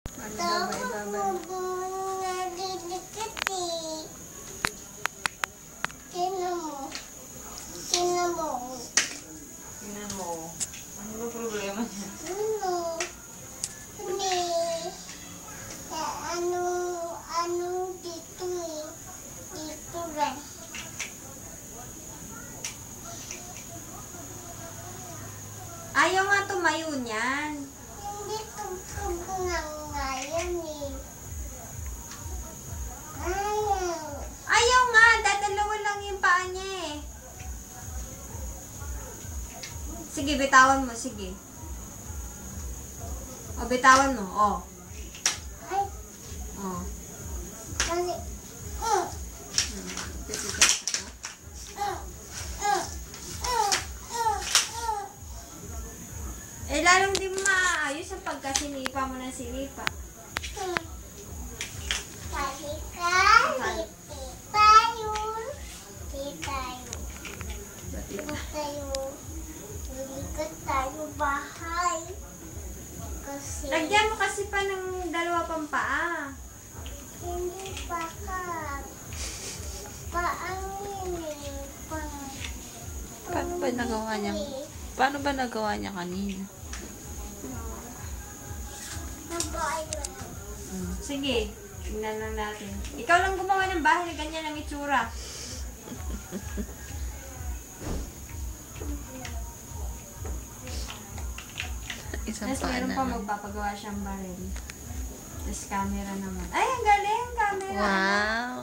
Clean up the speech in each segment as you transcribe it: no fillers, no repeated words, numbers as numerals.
Ano daw ba ibabalik? Tingnan mo. Ano ba problema niya? Dito eh. Dito rin. Ayaw nga tumayo niyan. Hindi tugtog na ngayon eh. Ayaw. Ayaw nga, dadalawa lang yung paa niya eh. Sige, bitawan mo, sige. O, bitawan mo, o. Ay, O. mali. Eh, lalong di mo maaayos ang pagkasinipa mo ng sinipa. Halika, hindi tayo. Hindi tayo. Hindi tayo bahay. Kasi Lagyan mo kasi pa ng dalawa pang paa. hindi pa ka. Paangin pang. Paano ba nagawa niya? Paano ba nagawa niya kanina? Sige, tingnan lang natin. Ikaw lang gumawa ng bahay na ganyan ang itsura. Isang Tapos paa meron na pa lang. magpapagawa siyang baril. Tapos camera naman. Ay, ang galing! Camera! Wow!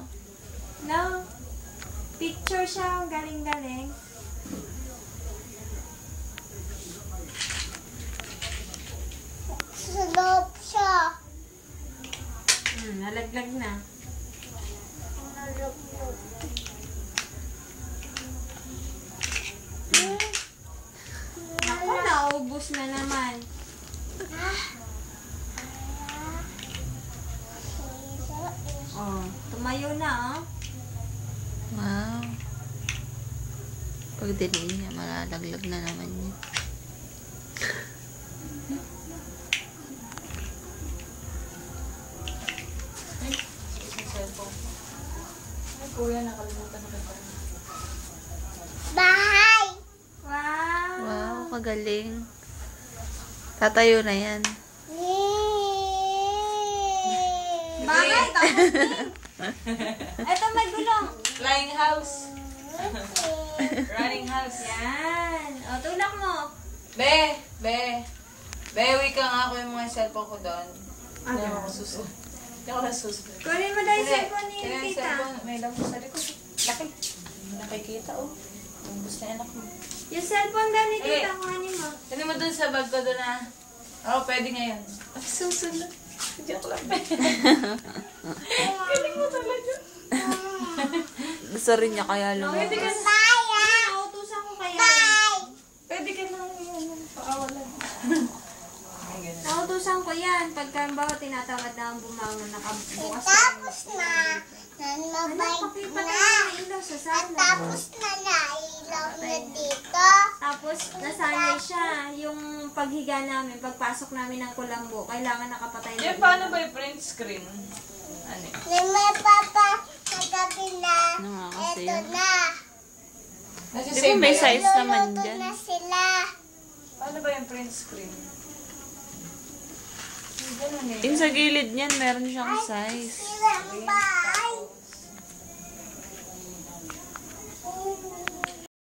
No? Picture siya. Ang galing-galing. Sa loob siya. Nalaglag na. Nalugnog. Naku, naubos na naman. Oh, tumayo na, oh. Wow! Pag dilim niya, malalaglag na naman niya. Ay, kuya, nakalimutan na kita. Bahay! Wow! Wow, kagaling. Tatayo na yan. Bakit? Tapos din. Ito, may gulong. Flying house. Running house. Yan. O, tulak mo. Be! Bewi ka nga ako yung mga cellphone ko doon. Ah, Hindi ganun. ako susunod. Hindi ako nasusunod. Kunin mo daw yung cellphone ni Kaya yung tita. cellphone, may lampo sa likod. Laki. Hindi nakikita, oh. Ang gusto niya anak mo. Yung cellphone daw ni tita, Eh. kuhanin mo. Hindi mo doon sa bag ko doon na. Oo, pwede ngayon. Ay, susunod. Joke lang. Galing mo talaga. Gusto rin niya kaya Pwede ka lumabas. Ay, nautusan ko kaya. Pwede ka nang pakawalan. Ang ganun. Nautusan ko yan. Pagka bawa tinatawad na ang bumangon, nakabukas Tapos na. Ano, Nanmabay pakipatay na. na ilaw sa At sana. tapos na nailaw na dito. Tapos, nasanay siya. Yung paghiga namin, pagpasok namin ng kulambo, kailangan nakapatay na. Yan, paano ba yung print screen? Ano eh? Ni may papa sa gabi na. Ano nga kasi Eto yun? na. Nasa Di ba save may ba yan? size naman Luluto dyan? na sila. Paano ba yung print screen? Ganun eh. Yung sa gilid niyan, meron siyang size. Silang bahay.